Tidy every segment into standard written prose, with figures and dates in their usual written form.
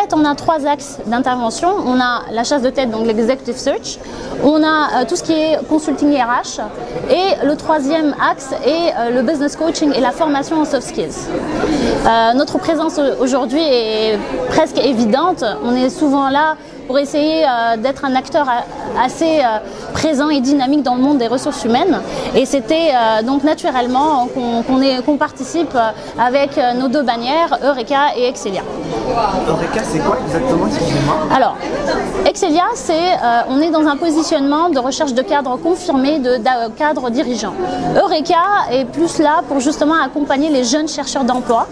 fait, on a 3 axes d'intervention. On a la chasse de tête, donc l'executive search. On a tout ce qui est consulting RH. Et le 3e axe est le business coaching et la formation en soft skills. Notre présence aujourd'hui est presque évidente. On est souvent là pour essayer d'être un acteur assez présent et dynamique dans le monde des ressources humaines. Et c'était donc naturellement qu'on participe avec nos 2 bannières, Eureka et Excelia. Eureka, c'est quoi exactement, excusez-moi? Alors, Excelia, on est dans un positionnement de recherche de cadres confirmés, de cadres dirigeants. Eureka est plus là pour justement accompagner les jeunes chercheurs d'emploi,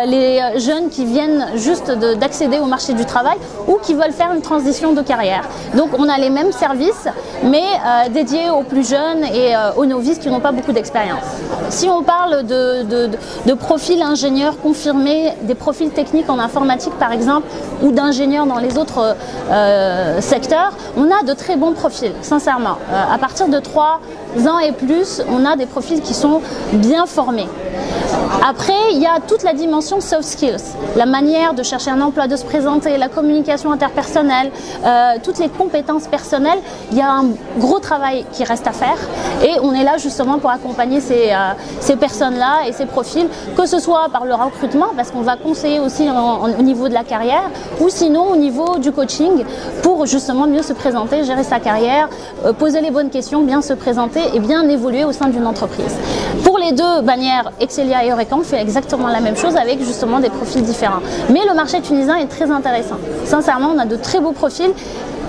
les jeunes qui viennent juste d'accéder au marché du travail ou qui veulent faire une transition de carrière. Donc on a les mêmes services, mais dédiés aux plus jeunes et aux novices qui n'ont pas beaucoup d'expérience. Si on parle de profils ingénieurs confirmés, des profils techniques en informatique par exemple, ou d'ingénieurs dans les autres secteurs, on a de très bons profils, sincèrement. À partir de 3 ans et plus, on a des profils qui sont bien formés. Après, il y a toute la dimension soft skills, la manière de chercher un emploi, de se présenter, la communication interpersonnelle, toutes les compétences personnelles. Il y a un gros travail qui reste à faire et on est là justement pour accompagner ces personnes-là et ces profils, que ce soit par le recrutement, parce qu'on va conseiller aussi au niveau de la carrière, ou sinon au niveau du coaching pour justement mieux se présenter, gérer sa carrière, poser les bonnes questions, bien se présenter et bien évoluer au sein d'une entreprise. Pour les 2 bannières, Excelia et Eureka, on fait exactement la même chose avec justement des profils différents. Mais le marché tunisien est très intéressant. Sincèrement, on a de très beaux profils.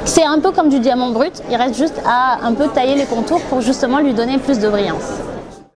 C'est un peu comme du diamant brut, il reste juste à un peu tailler les contours pour justement lui donner plus de brillance.